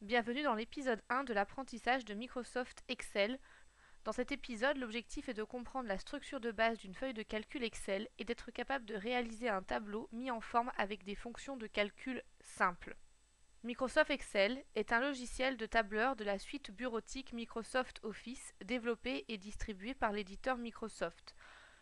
Bienvenue dans l'épisode 1 de l'apprentissage de Microsoft Excel. Dans cet épisode, l'objectif est de comprendre la structure de base d'une feuille de calcul Excel et d'être capable de réaliser un tableau mis en forme avec des fonctions de calcul simples. Microsoft Excel est un logiciel de tableur de la suite bureautique Microsoft Office développé et distribué par l'éditeur Microsoft.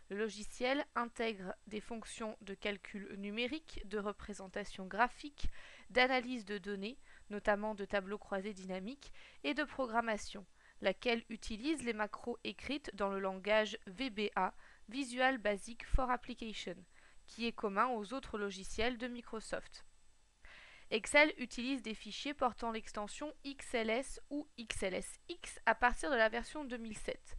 Le logiciel intègre des fonctions de calcul numérique, de représentation graphique, d'analyse de données, notamment de tableaux croisés dynamiques, et de programmation, laquelle utilise les macros écrites dans le langage VBA, Visual Basic for Application, qui est commun aux autres logiciels de Microsoft. Excel utilise des fichiers portant l'extension XLS ou XLSX à partir de la version 2007.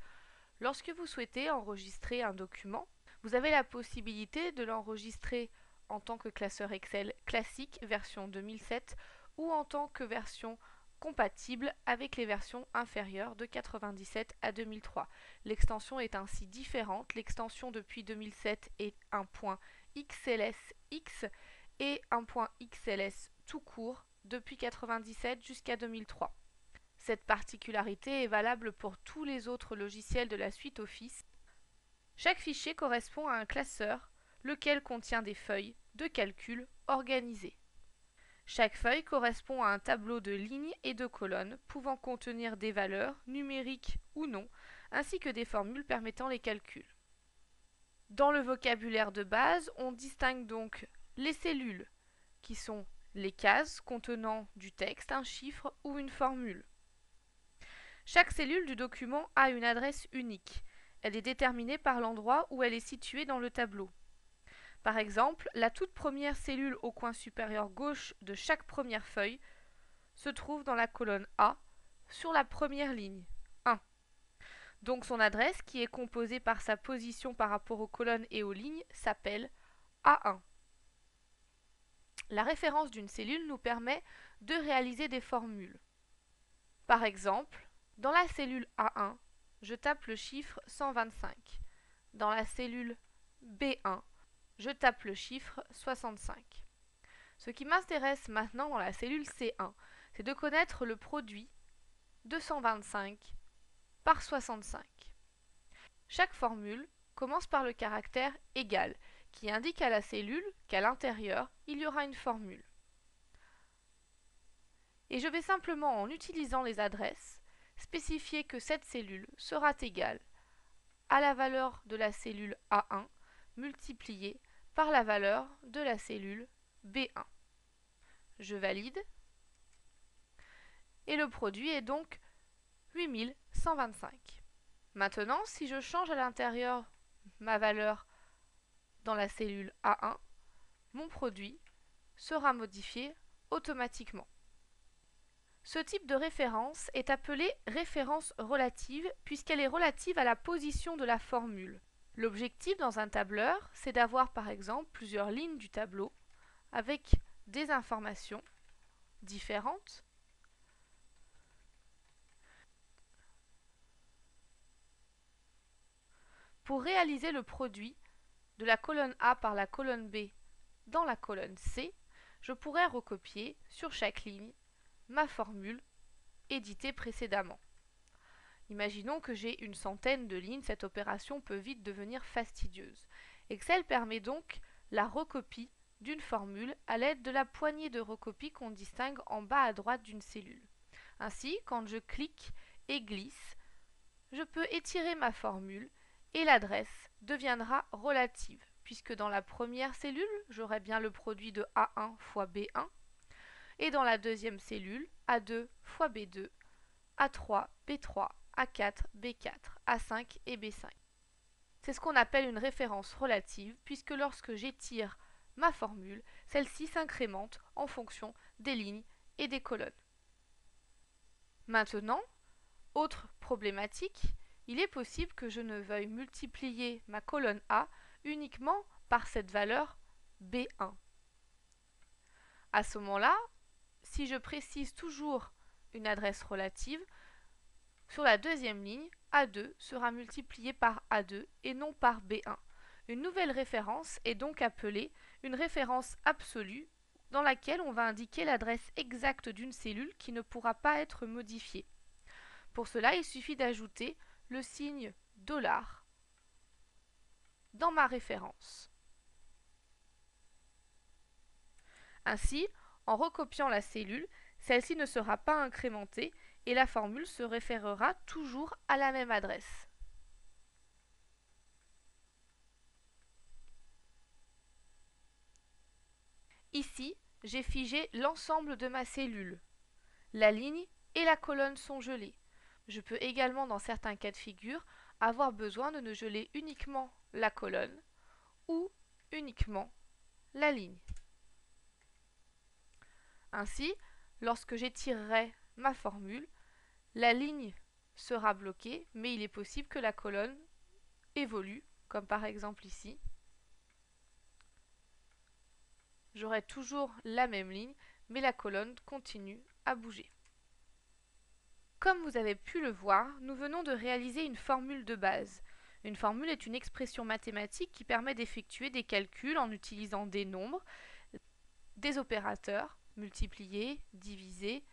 Lorsque vous souhaitez enregistrer un document, vous avez la possibilité de l'enregistrer en tant que classeur Excel classique version 2007 ou en tant que version compatible avec les versions inférieures de 97 à 2003. L'extension est ainsi différente. L'extension depuis 2007 est un point XLSX et un point XLS tout court depuis 97 jusqu'à 2003. Cette particularité est valable pour tous les autres logiciels de la suite Office. Chaque fichier correspond à un classeur, lequel contient des feuilles de calcul organisées. Chaque feuille correspond à un tableau de lignes et de colonnes pouvant contenir des valeurs, numériques ou non, ainsi que des formules permettant les calculs. Dans le vocabulaire de base, on distingue donc les cellules, qui sont les cases contenant du texte, un chiffre ou une formule. Chaque cellule du document a une adresse unique. Elle est déterminée par l'endroit où elle est située dans le tableau. Par exemple, la toute première cellule au coin supérieur gauche de chaque première feuille se trouve dans la colonne A, sur la première ligne, 1. Donc son adresse, qui est composée par sa position par rapport aux colonnes et aux lignes, s'appelle A1. La référence d'une cellule nous permet de réaliser des formules. Par exemple, dans la cellule A1, je tape le chiffre 125. Dans la cellule B1, je tape le chiffre 65. Ce qui m'intéresse maintenant dans la cellule C1, c'est de connaître le produit 225 par 65. Chaque formule commence par le caractère égal, qui indique à la cellule qu'à l'intérieur, il y aura une formule. Et je vais simplement, en utilisant les adresses, spécifier que cette cellule sera égale à la valeur de la cellule A1 multipliée par la valeur de la cellule B1. Je valide et le produit est donc 8125. Maintenant, si je change à l'intérieur ma valeur dans la cellule A1, mon produit sera modifié automatiquement. Ce type de référence est appelé référence relative puisqu'elle est relative à la position de la formule. L'objectif dans un tableur, c'est d'avoir par exemple plusieurs lignes du tableau avec des informations différentes. Pour réaliser le produit de la colonne A par la colonne B dans la colonne C, je pourrais recopier sur chaque ligne ma formule éditée précédemment. Imaginons que j'ai une centaine de lignes, cette opération peut vite devenir fastidieuse. Excel permet donc la recopie d'une formule à l'aide de la poignée de recopie qu'on distingue en bas à droite d'une cellule. Ainsi, quand je clique et glisse, je peux étirer ma formule et l'adresse deviendra relative, puisque dans la première cellule, j'aurai bien le produit de A1 fois B1, et dans la deuxième cellule, A2 fois B2, A3, B3, A4, B4, A5 et B5. C'est ce qu'on appelle une référence relative, puisque lorsque j'étire ma formule, celle-ci s'incrémente en fonction des lignes et des colonnes. Maintenant, autre problématique, il est possible que je ne veuille multiplier ma colonne A uniquement par cette valeur B1. À ce moment-là, si je précise toujours une adresse relative, sur la deuxième ligne, A2 sera multiplié par A2 et non par B1. Une nouvelle référence est donc appelée une référence absolue dans laquelle on va indiquer l'adresse exacte d'une cellule qui ne pourra pas être modifiée. Pour cela, il suffit d'ajouter le signe $ dans ma référence. Ainsi, en recopiant la cellule, celle-ci ne sera pas incrémentée et la formule se référera toujours à la même adresse. Ici, j'ai figé l'ensemble de ma cellule. La ligne et la colonne sont gelées. Je peux également, dans certains cas de figure, avoir besoin de ne geler uniquement la colonne ou uniquement la ligne. Ainsi, lorsque j'étirerai ma formule, la ligne sera bloquée, mais il est possible que la colonne évolue, comme par exemple ici. J'aurai toujours la même ligne, mais la colonne continue à bouger. Comme vous avez pu le voir, nous venons de réaliser une formule de base. Une formule est une expression mathématique qui permet d'effectuer des calculs en utilisant des nombres, des opérateurs, multiplier, diviser,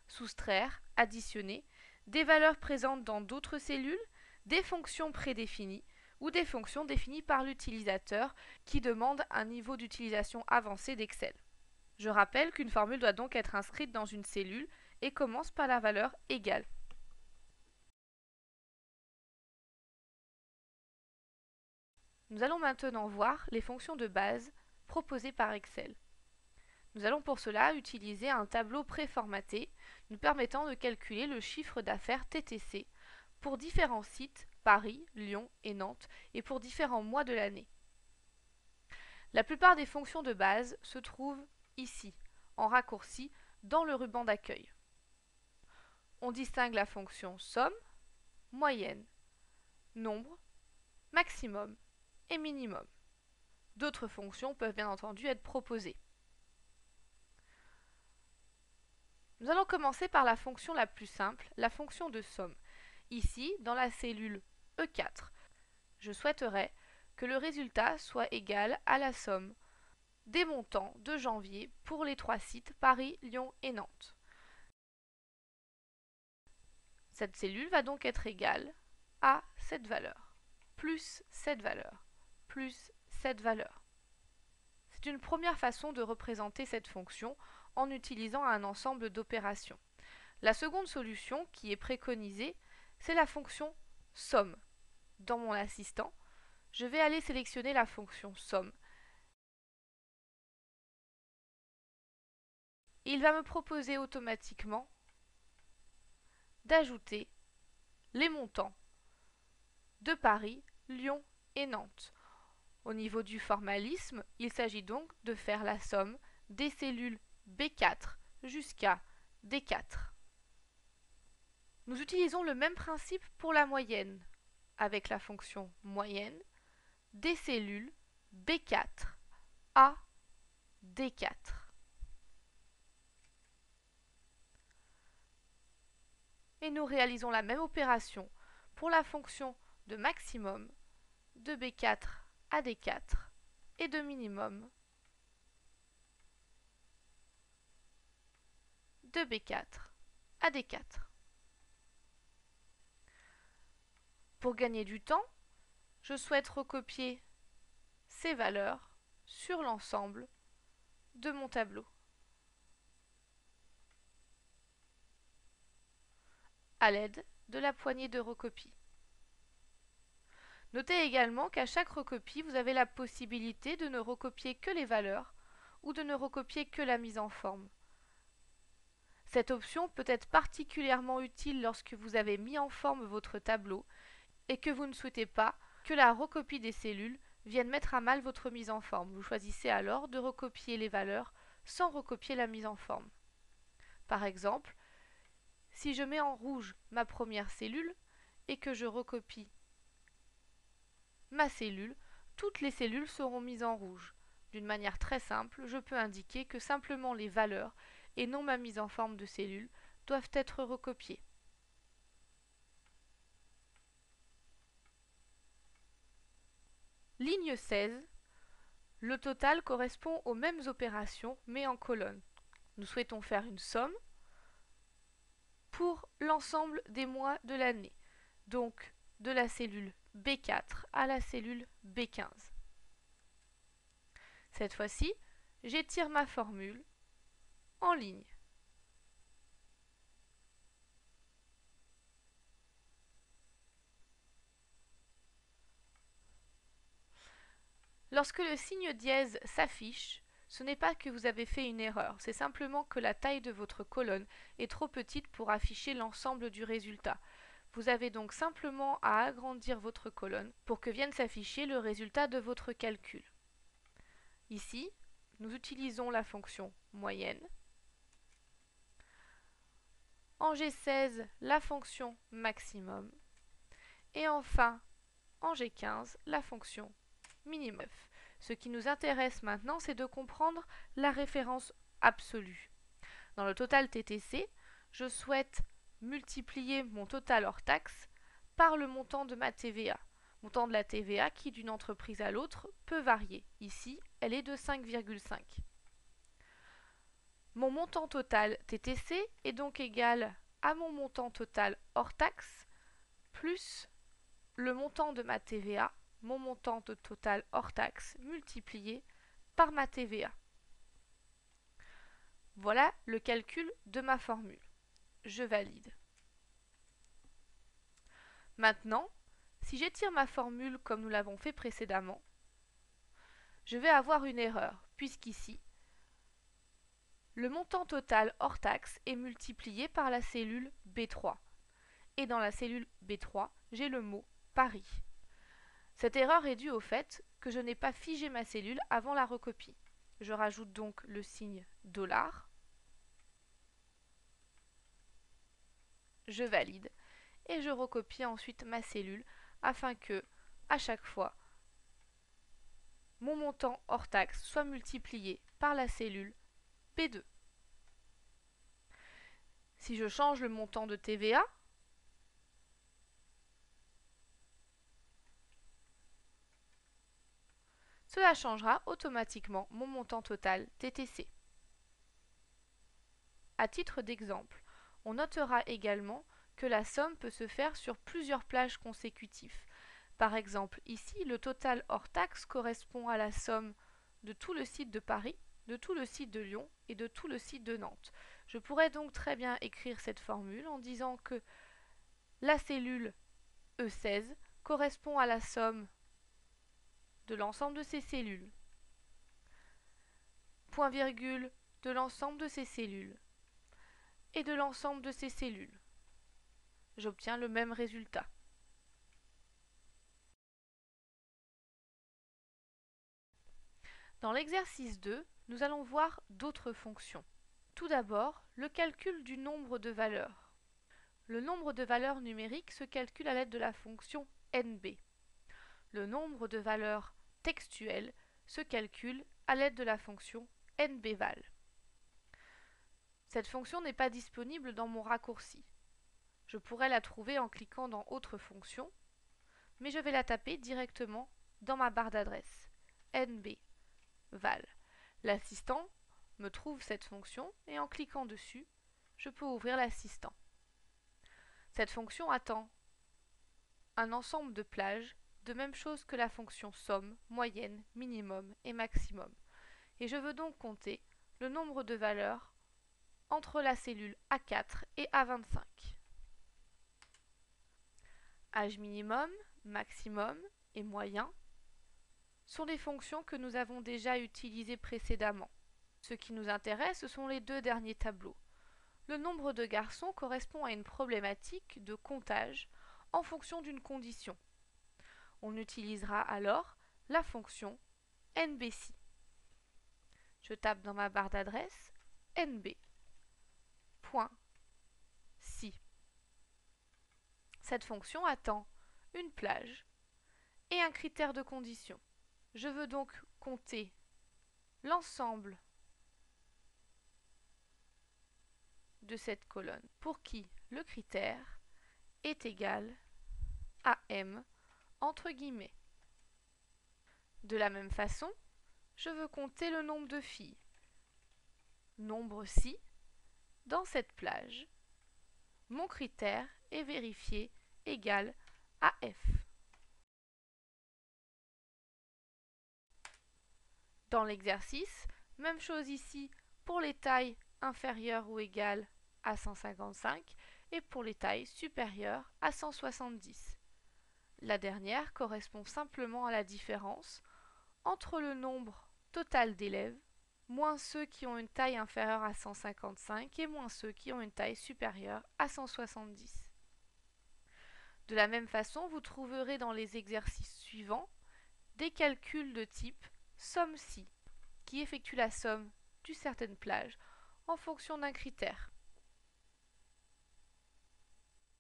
soustraire, additionner, des valeurs présentes dans d'autres cellules, des fonctions prédéfinies ou des fonctions définies par l'utilisateur qui demandent un niveau d'utilisation avancé d'Excel. Je rappelle qu'une formule doit donc être inscrite dans une cellule et commence par la valeur égale. Nous allons maintenant voir les fonctions de base proposées par Excel. Nous allons pour cela utiliser un tableau préformaté nous permettant de calculer le chiffre d'affaires TTC pour différents sites, Paris, Lyon et Nantes, et pour différents mois de l'année. La plupart des fonctions de base se trouvent ici, en raccourci, dans le ruban d'accueil. On distingue la fonction somme, moyenne, nombre, maximum et minimum. D'autres fonctions peuvent bien entendu être proposées. Nous allons commencer par la fonction la plus simple, la fonction de somme. Ici, dans la cellule E4, je souhaiterais que le résultat soit égal à la somme des montants de janvier pour les 3 sites Paris, Lyon et Nantes. Cette cellule va donc être égale à cette valeur, plus cette valeur, plus cette valeur. C'est une première façon de représenter cette fonction en utilisant un ensemble d'opérations. La seconde solution qui est préconisée, c'est la fonction somme. Dans mon assistant, je vais aller sélectionner la fonction somme. Il va me proposer automatiquement d'ajouter les montants de Paris, Lyon et Nantes. Au niveau du formalisme, il s'agit donc de faire la somme des cellules B4 jusqu'à D4. Nous utilisons le même principe pour la moyenne, avec la fonction moyenne des cellules B4 à D4. Et nous réalisons la même opération pour la fonction de maximum de B4 à D4 et de minimum de B4 à D4. Pour gagner du temps, je souhaite recopier ces valeurs sur l'ensemble de mon tableau. À l'aide de la poignée de recopie. Notez également qu'à chaque recopie, vous avez la possibilité de ne recopier que les valeurs ou de ne recopier que la mise en forme. Cette option peut être particulièrement utile lorsque vous avez mis en forme votre tableau et que vous ne souhaitez pas que la recopie des cellules vienne mettre à mal votre mise en forme. Vous choisissez alors de recopier les valeurs sans recopier la mise en forme. Par exemple, si je mets en rouge ma première cellule et que je recopie ma cellule, toutes les cellules seront mises en rouge. D'une manière très simple, je peux indiquer que simplement les valeurs et non ma mise en forme de cellule doivent être recopiées. Ligne 16. Le total correspond aux mêmes opérations, mais en colonne. Nous souhaitons faire une somme pour l'ensemble des mois de l'année, donc de la cellule B4 à la cellule B15. Cette fois-ci, j'étire ma formule en ligne. Lorsque le signe dièse s'affiche, ce n'est pas que vous avez fait une erreur, c'est simplement que la taille de votre colonne est trop petite pour afficher l'ensemble du résultat. Vous avez donc simplement à agrandir votre colonne pour que vienne s'afficher le résultat de votre calcul. Ici, nous utilisons la fonction moyenne. En G16, la fonction maximum. Et enfin, en G15, la fonction minimum. Ce qui nous intéresse maintenant, c'est de comprendre la référence absolue. Dans le total TTC, je souhaite multiplier mon total hors taxe par le montant de ma TVA. Montant de la TVA qui, d'une entreprise à l'autre, peut varier. Ici, elle est de 5,5. Mon montant total TTC est donc égal à mon montant total hors taxe plus le montant de ma TVA, mon montant de total hors taxe multiplié par ma TVA. Voilà le calcul de ma formule. Je valide. Maintenant, si j'étire ma formule comme nous l'avons fait précédemment, je vais avoir une erreur, puisqu'ici, le montant total hors taxe est multiplié par la cellule B3. Et dans la cellule B3, j'ai le mot Paris. Cette erreur est due au fait que je n'ai pas figé ma cellule avant la recopie. Je rajoute donc le signe $. Je valide et je recopie ensuite ma cellule afin que, à chaque fois, mon montant hors taxe soit multiplié par la cellule P2. Si je change le montant de TVA, cela changera automatiquement mon montant total TTC. À titre d'exemple, on notera également que la somme peut se faire sur plusieurs plages consécutives. Par exemple, ici, le total hors taxe correspond à la somme de tout le site de Paris, de tout le site de Lyon et de tout le site de Nantes. Je pourrais donc très bien écrire cette formule en disant que la cellule E16 correspond à la somme de l'ensemble de ces cellules, point virgule de l'ensemble de ces cellules et de l'ensemble de ces cellules. J'obtiens le même résultat. Dans l'exercice 2, nous allons voir d'autres fonctions. Tout d'abord, le calcul du nombre de valeurs. Le nombre de valeurs numériques se calcule à l'aide de la fonction NB. Le nombre de valeurs textuelles se calcule à l'aide de la fonction NBval. Cette fonction n'est pas disponible dans mon raccourci. Je pourrais la trouver en cliquant dans Autre fonction, mais je vais la taper directement dans ma barre d'adresse. NBval. L'assistant me trouve cette fonction et en cliquant dessus, je peux ouvrir l'assistant. Cette fonction attend un ensemble de plages, de même chose que la fonction somme, moyenne, minimum et maximum. Et je veux donc compter le nombre de valeurs entre la cellule A4 et A25. Âge minimum, maximum et moyen sont des fonctions que nous avons déjà utilisées précédemment. Ce qui nous intéresse, ce sont les deux derniers tableaux. Le nombre de garçons correspond à une problématique de comptage en fonction d'une condition. On utilisera alors la fonction NBSI. Je tape dans ma barre d'adresse NB.si. Cette fonction attend une plage et un critère de condition. Je veux donc compter l'ensemble de cette colonne pour qui le critère est égal à M entre guillemets. De la même façon, Je veux compter le nombre de filles. Nombre si, dans cette plage, mon critère est vérifié égal à f. Dans l'exercice, même chose ici pour les tailles inférieures ou égales à 155 et pour les tailles supérieures à 170. La dernière correspond simplement à la différence entre le nombre total d'élèves moins ceux qui ont une taille inférieure à 155 et moins ceux qui ont une taille supérieure à 170. De la même façon, vous trouverez dans les exercices suivants des calculs de type somme-si, qui effectue la somme d'une certaine plage en fonction d'un critère.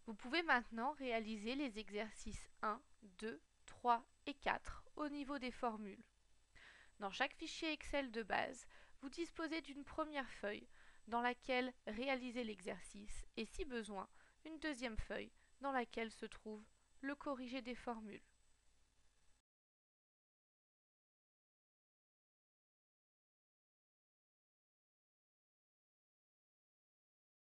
Vous pouvez maintenant réaliser les exercices 1, 2, 3 et 4 au niveau des formules. Dans chaque fichier Excel de base, vous disposez d'une première feuille dans laquelle réaliser l'exercice et si besoin, une deuxième feuille dans laquelle se trouve le corrigé des formules.